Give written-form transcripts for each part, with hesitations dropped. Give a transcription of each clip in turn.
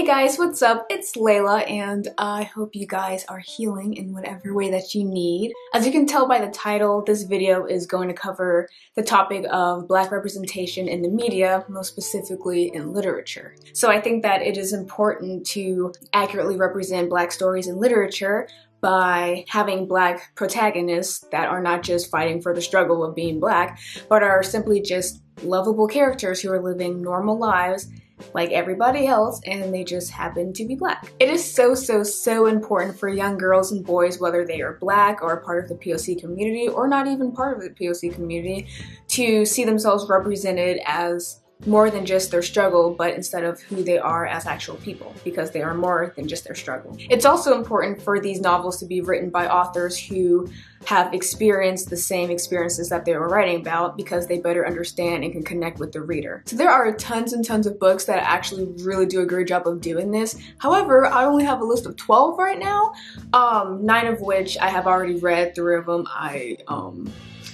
guys, what's up? It's Layla, and I hope you guys are healing in whatever way that you need. As you can tell by the title, this video is going to cover the topic of Black representation in the media, most specifically in literature. So I think that it is important to accurately represent Black stories in literature by having Black protagonists that are not just fighting for the struggle of being Black, but are simply just lovable characters who are living normal lives like everybody else, and they just happen to be Black. It is so important for young girls and boys, whether they are Black or a part of the POC community or not even part of the POC community, to see themselves represented as more than just their struggle, but instead of who they are as actual people, because they are more than just their struggle. It's also important for these novels to be written by authors who have experienced the same experiences that they were writing about, because they better understand and can connect with the reader. So there are tons and tons of books that actually really do a great job of doing this. However, I only have a list of 12 right now, 9 of which I have already read. 3 of them I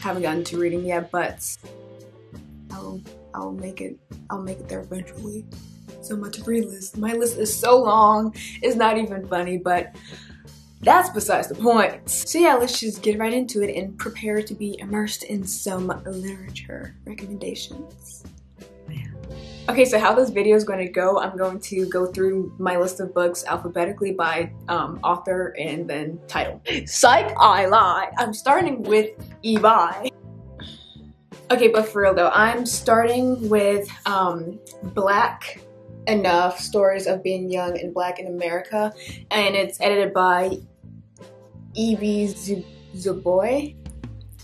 haven't gotten to reading yet, but I'll make it there eventually. So much to read list. My list is so long, it's not even funny, but that's besides the point. So yeah, let's just get right into it and prepare to be immersed in some literature recommendations. Okay, so how this video is going to go, I'm going to go through my list of books alphabetically by author and then title. Psych, I lied. I'm starting with Evie. Okay, but for real though, I'm starting with Black Enough, Stories of Being Young and Black in America, and it's edited by Zoboi.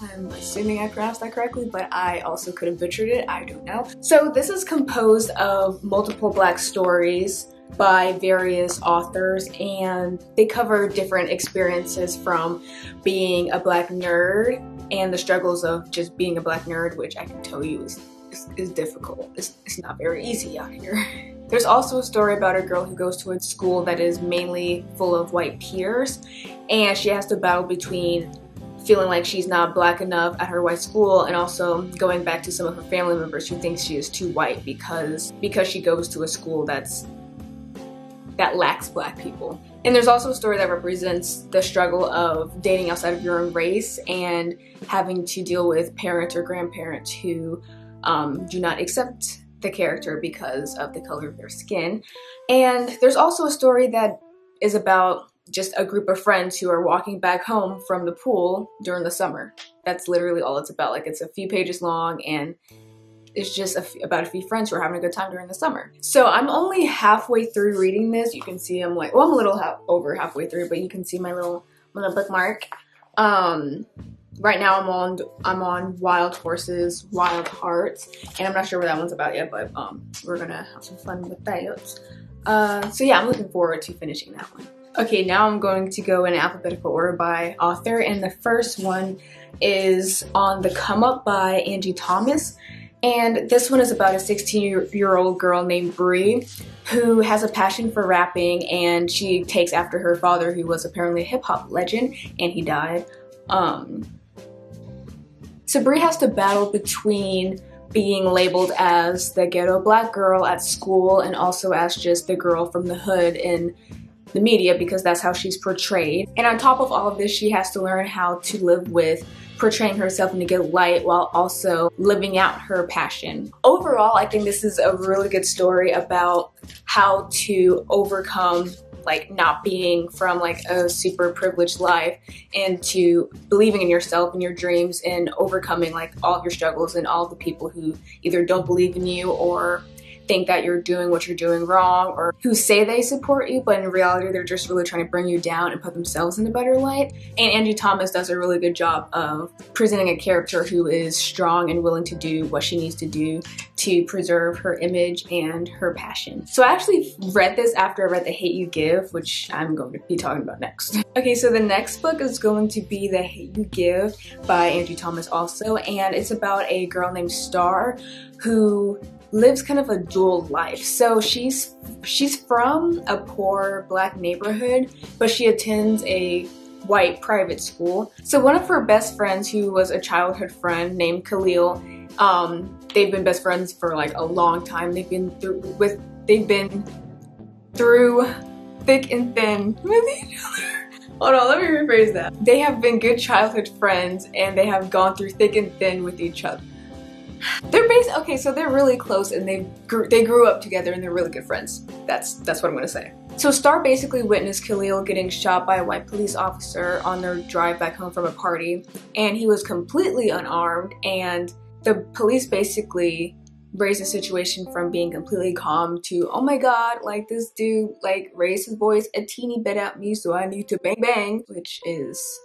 I'm assuming I pronounced that correctly, but I also could have butchered it, I don't know. So this is composed of multiple Black stories by various authors, and they cover different experiences from being a Black nerd and the struggles of just being a Black nerd, which I can tell you is difficult. It's not very easy out here. There's also a story about a girl who goes to a school that is mainly full of white peers, and she has to battle between feeling like she's not Black enough at her white school and also going back to some of her family members who think she is too white because she goes to a school that lacks Black people. And there's also a story that represents the struggle of dating outside of your own race and having to deal with parents or grandparents who do not accept the character because of the color of their skin. And there's also a story that is about just a group of friends who are walking back home from the pool during the summer. That's literally all it's about. Like, it's a few pages long, and it's just about a few friends who are having a good time during the summer. So I'm only halfway through reading this. You can see I'm like, well, I'm a little over halfway through, but you can see my little bookmark. Right now I'm on Wild Horses, Wild Hearts, and I'm not sure what that one's about yet, but we're gonna have some fun with that. So yeah, I'm looking forward to finishing that one. Okay, now I'm going to go in alphabetical order by author, and the first one is On the Come Up by Angie Thomas. And this one is about a 16-year-old girl named Bree who has a passion for rapping, and she takes after her father, who was apparently a hip-hop legend, and he died. So Bree has to battle between being labeled as the ghetto Black girl at school and also as just the girl from the hood in the media, because that's how she's portrayed. And on top of all of this, she has to learn how to live with portraying herself in a good light while also living out her passion. Overall, I think this is a really good story about how to overcome like not being from like a super privileged life and to believing in yourself and your dreams and overcoming like all of your struggles and all the people who either don't believe in you or think that you're doing what you're doing wrong, or who say they support you, but in reality they're just really trying to bring you down and put themselves in a better light. And Angie Thomas does a really good job of presenting a character who is strong and willing to do what she needs to do to preserve her image and her passion. So I actually read this after I read The Hate You Give, which I'm going to be talking about next. Okay, so the next book is going to be The Hate You Give by Angie Thomas also, and it's about a girl named Star who lives kind of a dual life. So she's from a poor Black neighborhood, but she attends a white private school. So one of her best friends, who was a childhood friend named Khalil, they've been best friends for like a long time. They've been through thick and thin with each other. Hold on, let me rephrase that. They have been good childhood friends and they have gone through thick and thin with each other. Okay, so they're really close and they grew up together and they're really good friends. That's what I'm gonna say. So Star basically witnessed Khalil getting shot by a white police officer on their drive back home from a party, and he was completely unarmed, and the police basically raised the situation from being completely calm to, oh my god, like this dude like raised his voice a teeny bit at me, so I need to bang bang, which is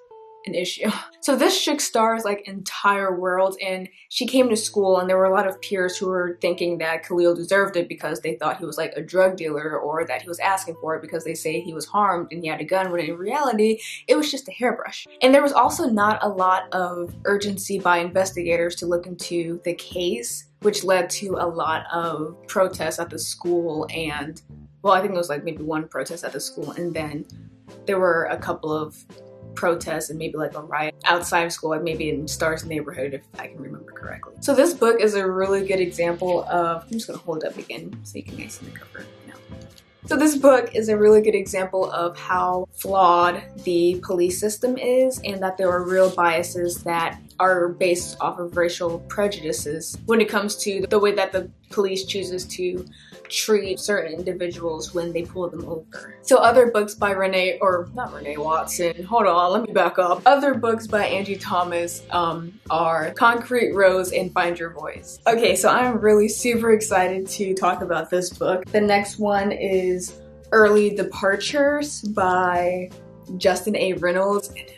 an issue. So this shook Star's like entire world, and she came to school and there were a lot of peers who were thinking that Khalil deserved it because they thought he was like a drug dealer, or that he was asking for it because they say he was harmed and he had a gun, when in reality it was just a hairbrush. And there was also not a lot of urgency by investigators to look into the case, which led to a lot of protests at the school, and well, I think it was like maybe one protest at the school, and then there were a couple of protests and maybe like a riot outside of school, like maybe in Star's neighborhood, if I can remember correctly. So this book is a really good example of, I'm just gonna hold it up again so you can guys see the cover. So this book is a really good example of how flawed the police system is, and that there are real biases that are based off of racial prejudices when it comes to the way that the police chooses to treat certain individuals when they pull them over. So other books by Renée, or not Renée Watson, hold on, let me back up. Other books by Angie Thomas are Concrete Rose and Find Your Voice. Okay, so I'm really super excited to talk about this book. The next one is Early Departures by Justin A. Reynolds, and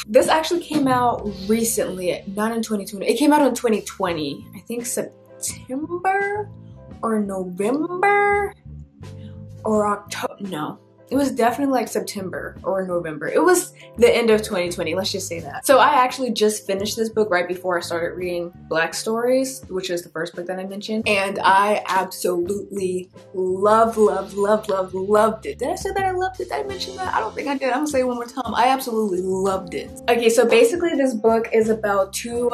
this actually came out recently, not in 2020. It came out in 2020. I think September or November or October. No, it was definitely like September or November. It was the end of 2020, let's just say that. So I actually just finished this book right before I started reading Black Stories, which is the first book that I mentioned. And I absolutely loved it. Did I say that I loved it? Did I mention that? I don't think I did. I'm gonna say it one more time. I absolutely loved it. Okay, so basically this book is about two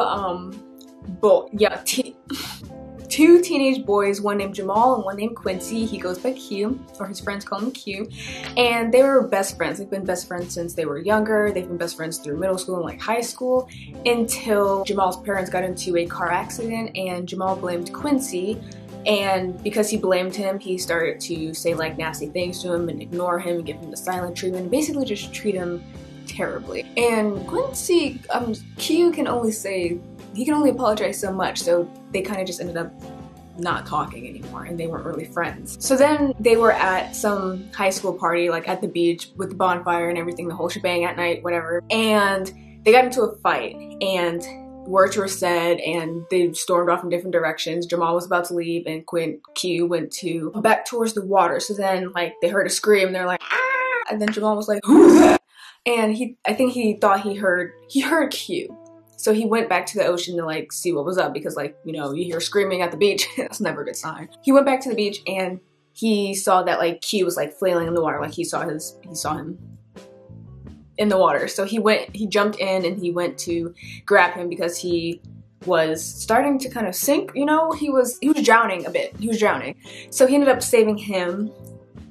teenage boys, one named Jamal and one named Quincy. He goes by Q, or his friends call him Q, and they were best friends. They've been best friends since they were younger. They've been best friends through middle school and like high school, until Jamal's parents got into a car accident and Jamal blamed Quincy, and because he blamed him, he started to say like nasty things to him and ignore him and give him the silent treatment and basically just treat him terribly. And Quincy, Q can only say, he can only apologize so much, so they kind of just ended up not talking anymore, and they weren't really friends. So then they were at some high school party, like at the beach with the bonfire and everything, the whole shebang at night, whatever, and they got into a fight and words were said and they stormed off in different directions. Jamal was about to leave and Q went back towards the water. So then like they heard a scream and they're like, ah! And then Jamal was like, who's that? And I think he thought he heard Q. So he went back to the ocean to like see what was up, because like, you know, you hear screaming at the beach, that's never a good sign. He went back to the beach and he saw that like Q was like flailing in the water, like he saw him in the water. So he jumped in and he went to grab him because he was starting to kind of sink, you know, he was drowning a bit. He was drowning. So he ended up saving him,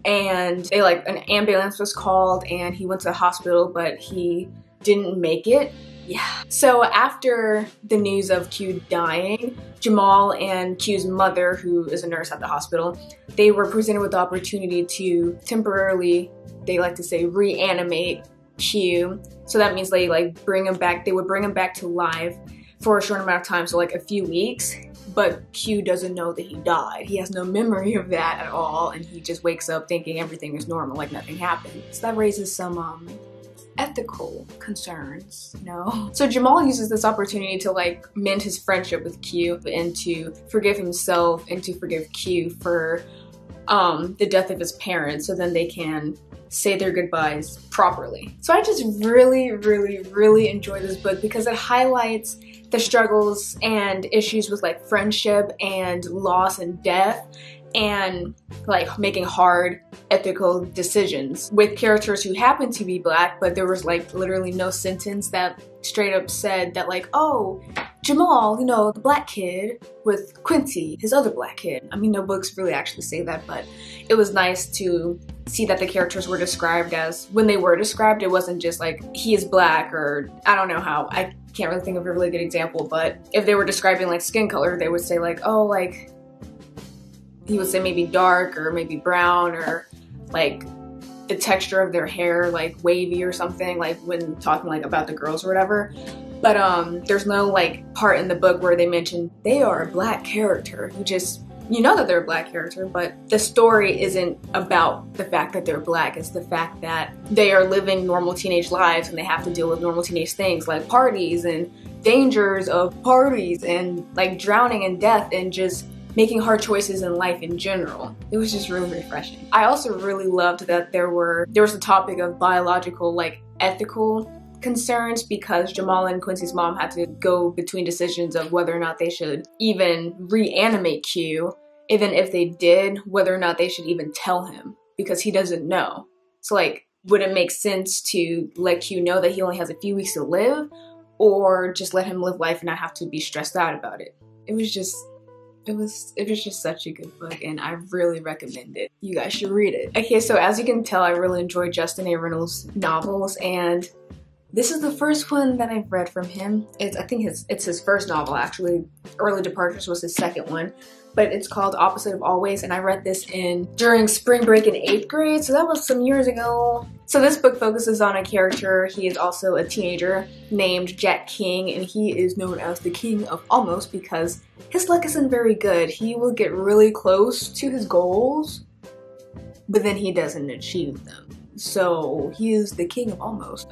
and an ambulance was called and he went to the hospital, but he didn't make it. Yeah. So after the news of Q dying, Jamal and Q's mother, who is a nurse at the hospital, they were presented with the opportunity to temporarily, they like to say, reanimate Q. So that means they like bring him back, they would bring him back to life for a short amount of time, so like a few weeks. But Q doesn't know that he died. He has no memory of that at all, and he just wakes up thinking everything is normal, like nothing happened. So that raises some ethical concerns, you know? So Jamal uses this opportunity to like mend his friendship with Q and to forgive himself and to forgive Q for the death of his parents, so then they can say their goodbyes properly. So I just really enjoy this book because it highlights the struggles and issues with like friendship and loss and death, and like making hard ethical decisions with characters who happen to be Black, but there was like literally no sentence that straight up said that like, oh, Jamal, you know, the black kid, with Quincy, his other black kid. I mean, no books really actually say that, but it was nice to see that the characters were described as, when they were described, it wasn't just like, he is black, or I don't know how, I can't really think of a really good example, but if they were describing like skin color, they would say like, oh, like, he would say maybe dark or maybe brown, or like the texture of their hair, like wavy or something, like when talking like about the girls or whatever. But there's no like part in the book where they mention they are a black character. You know that they're a black character, but the story isn't about the fact that they're black. It's the fact that they are living normal teenage lives and they have to deal with normal teenage things like parties and dangers of parties and like drowning and death and just making hard choices in life in general. It was just really refreshing. I also really loved that there was a topic of biological, like ethical concerns, because Jamal and Quincy's mom had to go between decisions of whether or not they should even reanimate Q, even if they did, whether or not they should even tell him, because he doesn't know. So like, would it make sense to let Q know that he only has a few weeks to live, or just let him live life and not have to be stressed out about it? It was just such a good book, and I really recommend it. You guys should read it. Okay, so as you can tell, I really enjoy Justin A. Reynolds novels, and this is the first one that I've read from him. I think it's his first novel, actually. Early Departures was his second one, but it's called Opposite of Always, and I read this during spring break in 8th grade, so that was some years ago. So this book focuses on a character. He is also a teenager named Jack King, and he is known as the King of Almost because his luck isn't very good. He will get really close to his goals, but then he doesn't achieve them. So he is the king of almost.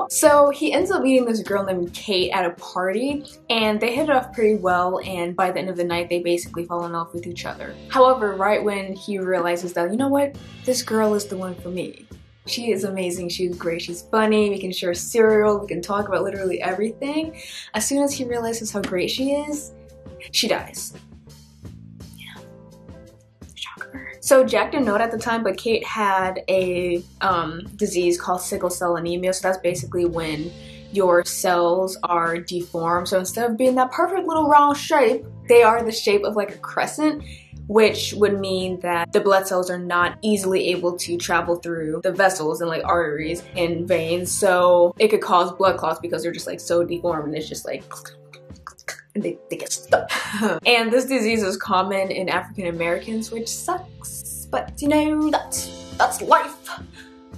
So he ends up meeting this girl named Kate at a party, and they hit it off pretty well, and by the end of the night they basically fall in love with each other. However, right when he realizes that, you know what, this girl is the one for me. She is amazing, she's great, she's funny, we can share cereal, we can talk about literally everything. As soon as he realizes how great she is, she dies. So Jack didn't know it at the time, but Kate had a disease called sickle cell anemia. So that's basically when your cells are deformed. So instead of being that perfect little round shape, they are the shape of like a crescent, which would mean that the blood cells are not easily able to travel through the vessels and like arteries and veins. So it could cause blood clots because they're just like so deformed, and it's just like, and they get stuck. And this disease is common in African Americans, which sucks, but you know, that's life.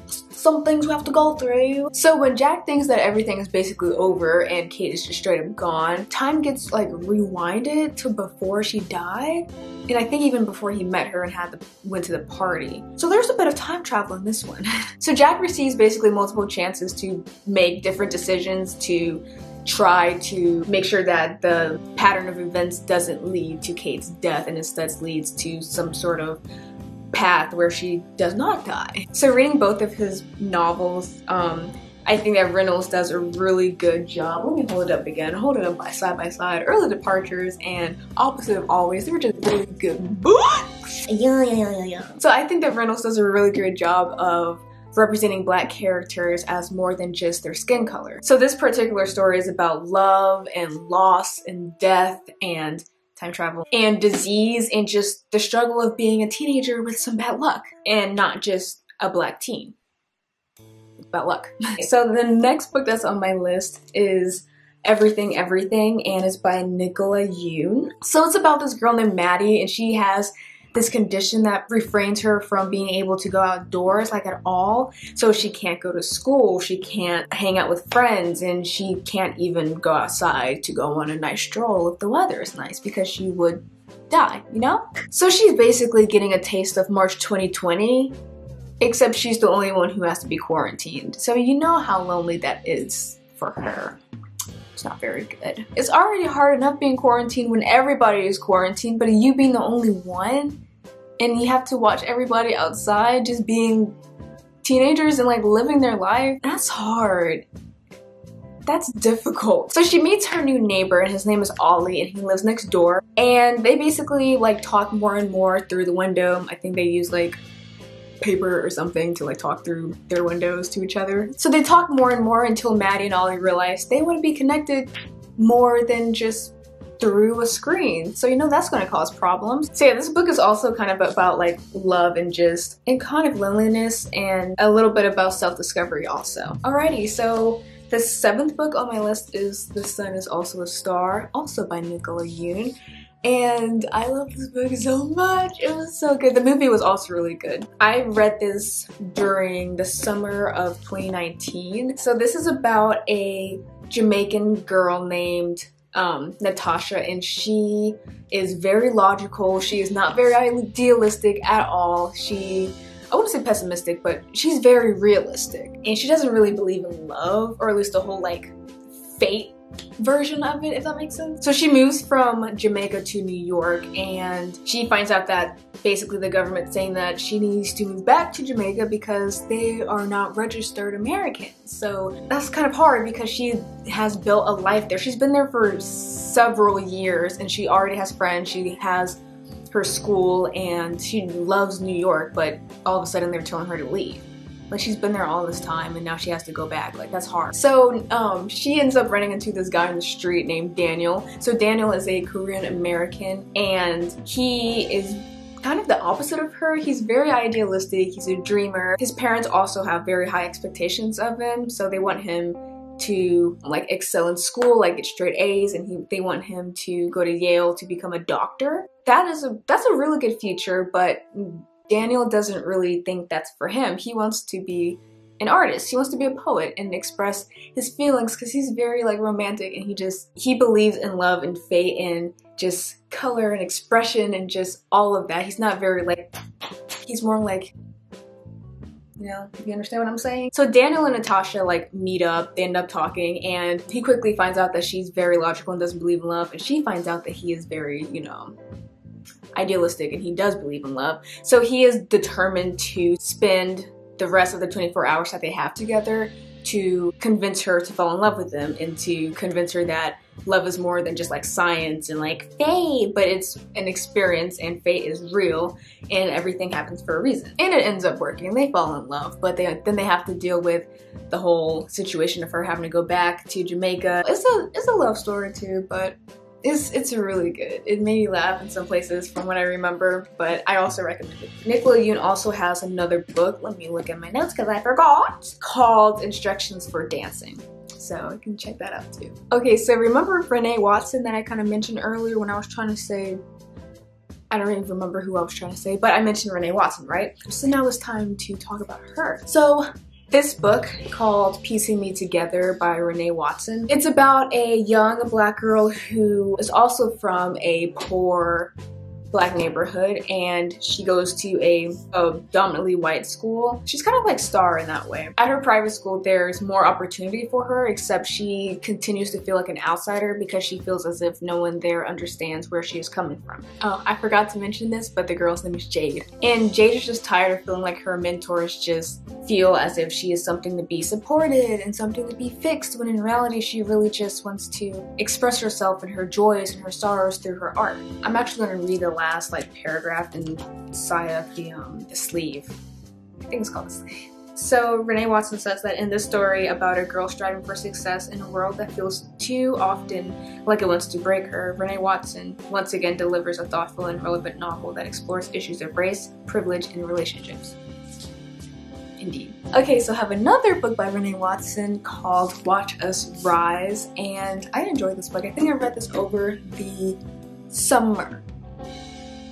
Some things we have to go through. So when Jack thinks that everything is basically over and Kate is just straight up gone, time gets like rewinded to before she died, and I think even before he met her and went to the party. So there's a bit of time travel in this one. So Jack receives basically multiple chances to make different decisions to try to make sure that the pattern of events doesn't lead to Kate's death and instead leads to some sort of path where she does not die. So reading both of his novels, I think that Reynolds does a really good job. Let me hold it up again. Hold it up side by side. Early Departures and Opposite of Always, they were just really good books. Yeah. So I think that Reynolds does a really good job of representing black characters as more than just their skin color. So this particular story is about love and loss and death and time travel and disease and just the struggle of being a teenager with some bad luck, and not just a black teen. Bad luck. So the next book that's on my list is Everything Everything, and it's by Nicola Yoon. So it's about this girl named Maddie, and she has this condition that refrains her from being able to go outdoors like at all. So she can't go to school, she can't hang out with friends, and she can't even go outside to go on a nice stroll if the weather is nice because she would die, you know? So she's basically getting a taste of March 2020, except she's the only one who has to be quarantined. So you know how lonely that is for her. It's not very good. It's already hard enough being quarantined when everybody is quarantined, but you being the only one, and you have to watch everybody outside just being teenagers and like living their life, that's hard. That's difficult. So she meets her new neighbor, and his name is Ollie, and he lives next door, and they basically like talk more and more through the window. I think they use like paper or something to like talk through their windows to each other. So they talk more and more until Maddie and Ollie realize they want to be connected more than just through a screen. So you know that's going to cause problems. So yeah, this book is also kind of about like love and kind of loneliness and a little bit about self-discovery also. Alrighty, so the 7th book on my list is The Sun Is Also a Star, also by Nicola Yoon. And I love this book so much. It was so good. The movie was also really good. I read this during the summer of 2019. So this is about a Jamaican girl named Natasha, and she is very logical. She is not very idealistic at all. I wouldn't say pessimistic, but she's very realistic. And she doesn't really believe in love, or at least the whole like fate version of it, if that makes sense. So she moves from Jamaica to New York, and she finds out that basically the government's saying that she needs to move back to Jamaica because they are not registered Americans. So that's kind of hard because she has built a life there. She's been there for several years and she already has friends. She has her school and she loves New York, but all of a sudden they're telling her to leave. Like, she's been there all this time and now she has to go back. Like, that's hard. So she ends up running into this guy in the street named Daniel. So Daniel is a Korean American and he is kind of the opposite of her. He's very idealistic, he's a dreamer. His parents also have very high expectations of him, so they want him to like excel in school, like get straight A's, and they want him to go to Yale to become a doctor. That's a really good future, but Daniel doesn't really think that's for him. He wants to be an artist. He wants to be a poet and express his feelings because he's very like romantic, and he believes in love and fate and just color and expression and just all of that. He's not very like, he's more like, you know, if you understand what I'm saying. So Daniel and Natasha like meet up, they end up talking, and he quickly finds out that she's very logical and doesn't believe in love, and she finds out that he is very, you know, idealistic and he does believe in love. So he is determined to spend the rest of the 24 hours that they have together to convince her to fall in love with him and to convince her that love is more than just like science and like fate, but it's an experience and fate is real and everything happens for a reason. And it ends up working. They fall in love, but then they have to deal with the whole situation of her having to go back to Jamaica. It's a love story too, but it's really good. It made me laugh in some places from what I remember, but I also recommend it. Nicola Yoon also has another book, let me look at my notes because I forgot, called Instructions for Dancing. So you can check that out too. Okay, so remember Renée Watson that I kind of mentioned earlier when I was trying to say, I don't even remember who I was trying to say, but I mentioned Renée Watson, right? So now it's time to talk about her. So this book called Piecing Me Together by Renée Watson. It's about a young black girl who is also from a poor black neighborhood, and she goes to a dominantly white school. She's kind of like Star in that way. At her private school, there's more opportunity for her, except she continues to feel like an outsider because she feels as if no one there understands where she is coming from. Oh, I forgot to mention this, but the girl's name is Jade. And Jade is just tired of feeling like her mentors just feel as if she is something to be supported and something to be fixed, when in reality she really just wants to express herself and her joys and her sorrows through her art. I'm actually going to read the last like paragraph inside of the sleeve. I think it's called the sleeve. So Renée Watson says that in this story about a girl striving for success in a world that feels too often like it wants to break her, Renée Watson once again delivers a thoughtful and relevant novel that explores issues of race, privilege, and relationships. Indeed. Okay, so I have another book by Renée Watson called Watch Us Rise, and I enjoyed this book. I think I read this over the summer.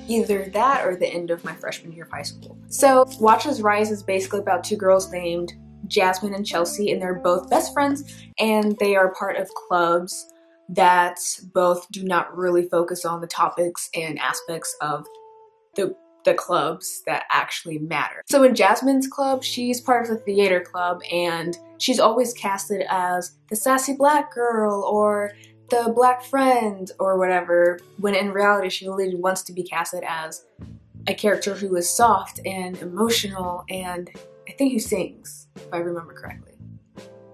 Either that or the end of my freshman year of high school. So Watch Us Rise is basically about two girls named Jasmine and Chelsea, and they're both best friends, and they are part of clubs that both do not really focus on the topics and aspects of the clubs that actually matter. So in Jasmine's club, she's part of the theater club, and she's always casted as the sassy black girl or the black friend or whatever, when in reality she really wants to be casted as a character who is soft and emotional and I think who sings, if I remember correctly.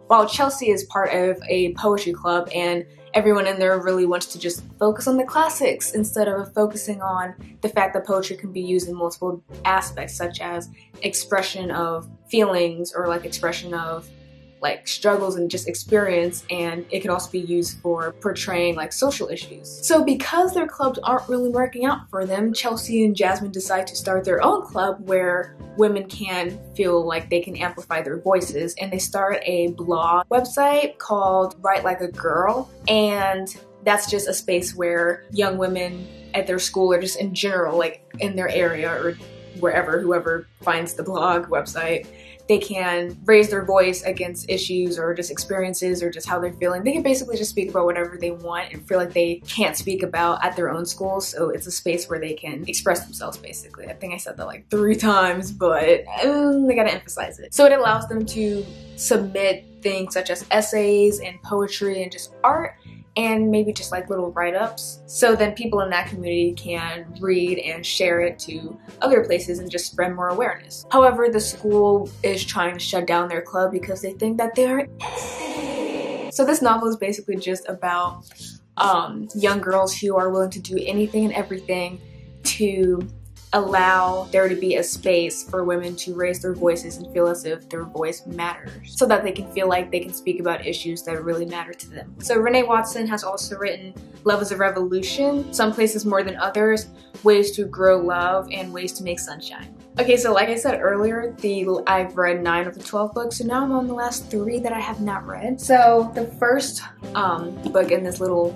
While Chelsea is part of a poetry club, and everyone in there really wants to just focus on the classics instead of focusing on the fact that poetry can be used in multiple aspects, such as expression of feelings or like expression of like struggles and just experience, and it can also be used for portraying like social issues. So because their clubs aren't really working out for them, Chelsea and Jasmine decide to start their own club where women can feel like they can amplify their voices, and they start a blog website called Write Like a Girl, and that's just a space where young women at their school or just in general, like in their area or wherever, whoever finds the blog website, they can raise their voice against issues or just experiences or just how they're feeling. They can basically just speak about whatever they want and feel like they can't speak about at their own school. So it's a space where they can express themselves, basically. I think I said that like 3 times, but they gotta emphasize it. So it allows them to submit things such as essays and poetry and just art, and maybe just like little write-ups. So then people in that community can read and share it to other places and just spread more awareness. However, the school is trying to shut down their club because they think that they are intimidating. So this novel is basically just about young girls who are willing to do anything and everything to allow there to be a space for women to raise their voices and feel as if their voice matters, so that they can feel like they can speak about issues that really matter to them. So Renée Watson has also written Love is a Revolution, Some Places More Than Others, Ways to Grow Love, and Ways to Make Sunshine. Okay, so like I said earlier, I've read 9 of the 12 books, so now I'm on the last 3 that I have not read. So the first book in this little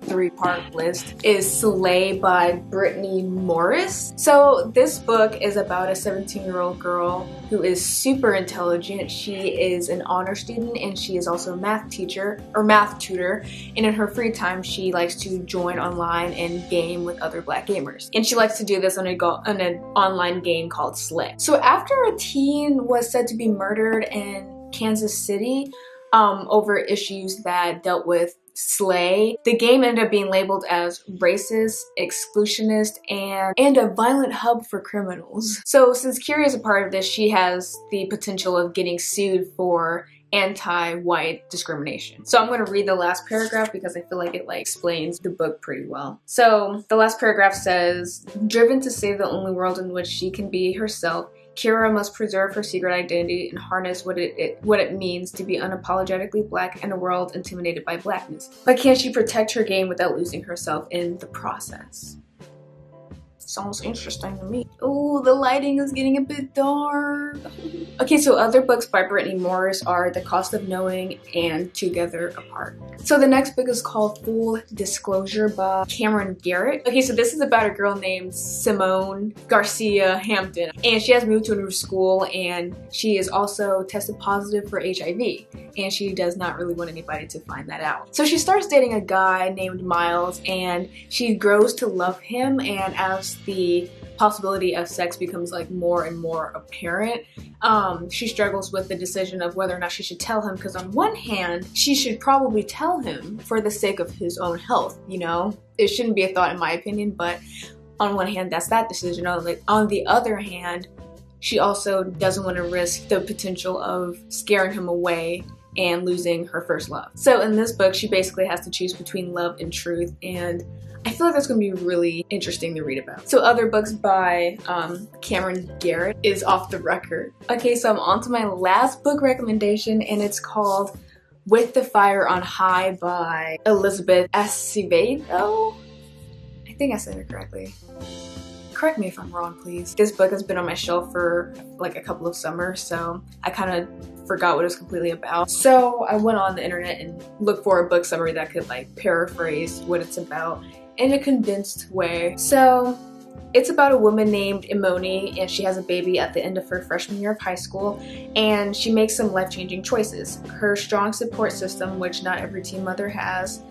3-part list is Slay by Brittney Morris. So this book is about a 17-year-old girl who is super intelligent. She is an honor student and she is also a math teacher or math tutor, and in her free time she likes to join online and game with other Black gamers, and she likes to do this on an online game called Slay. So after a teen was said to be murdered in Kansas City over issues that dealt with Slay, the game ended up being labeled as racist, exclusionist, and a violent hub for criminals. So since Kiri is a part of this, she has the potential of getting sued for anti-white discrimination. So I'm going to read the last paragraph because I feel like it explains the book pretty well. So the last paragraph says, driven to save the only world in which she can be herself, Kira must preserve her secret identity and harness what it means to be unapologetically Black in a world intimidated by Blackness. But can she protect her game without losing herself in the process? Sounds interesting to me. Oh, the lighting is getting a bit dark. Okay, so other books by Brittney Morris are The Cost of Knowing and Together Apart. So the next book is called Full Disclosure by Camryn Garret. Okay, so this is about a girl named Simone Garcia Hampton, and she has moved to a new school, and she is also tested positive for HIV, and she does not really want anybody to find that out. So she starts dating a guy named Miles, and she grows to love him, and as the possibility of sex becomes more and more apparent, she struggles with the decision of whether or not she should tell him, because on one hand she should probably tell him for the sake of his own health, you know, it shouldn't be a thought in my opinion, but on one hand that's that decision. On the other hand, she also doesn't want to risk the potential of scaring him away and losing her first love. So in this book she basically has to choose between love and truth, and I feel like that's going to be really interesting to read about. So other books by Camryn Garret is Off the Record. Okay, so I'm on to my last book recommendation, and it's called With the Fire on High by Elizabeth Acevedo. I think I said it correctly. Correct me if I'm wrong, please. This book has been on my shelf for a couple of summers, so I kind of forgot what it was completely about. So I went on the internet and looked for a book summary that could paraphrase what it's about in a condensed way. So it's about a woman named Imoni, and she has a baby at the end of her freshman year of high school, and she makes some life-changing choices. Her strong support system, which not every teen mother has,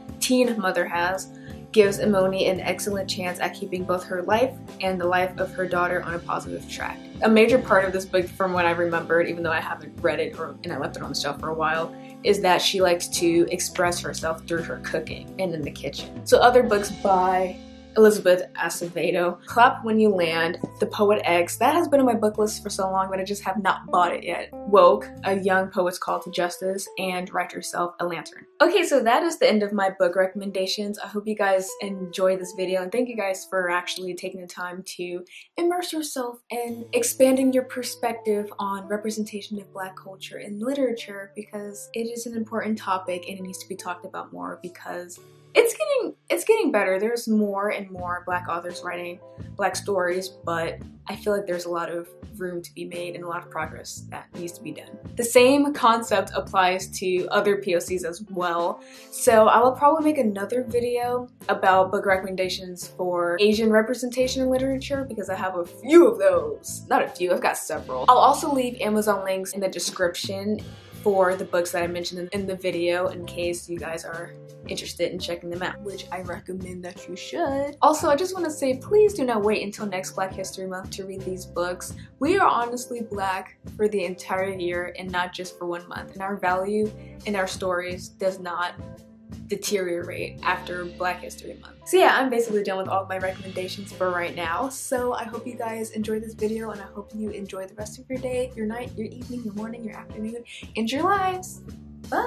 gives Imoni an excellent chance at keeping both her life and the life of her daughter on a positive track. A major part of this book, from what I remembered, even though I haven't read it and I left it on the shelf for a while, is that she likes to express herself through her cooking and in the kitchen. So other books by Elizabeth Acevedo. Clap When You Land, The Poet X. That has been on my book list for so long, but I just have not bought it yet. Woke, A Young Poet's Call to Justice, and Write Yourself a Lantern. Okay, so that is the end of my book recommendations. I hope you guys enjoyed this video, and thank you guys for actually taking the time to immerse yourself in expanding your perspective on representation of Black culture in literature, because it is an important topic and it needs to be talked about more, because it's getting better. There's more and more Black authors writing Black stories, but I feel like there's a lot of room to be made and a lot of progress that needs to be done. The same concept applies to other POCs as well. So I will probably make another video about book recommendations for Asian representation in literature, because I have a few of those. Not a few, I've got several. I'll also leave Amazon links in the description for the books that I mentioned in the video in case you guys are interested in checking them out, which I recommend that you should. Also, I just want to say, please do not wait until next Black History Month to read these books. We are honestly Black for the entire year and not just for 1 month, and our value in our stories does not deteriorate after Black History Month. So yeah, I'm basically done with all of my recommendations for right now. So I hope you guys enjoyed this video, and I hope you enjoy the rest of your day, your night, your evening, your morning, your afternoon, and your lives. Bye!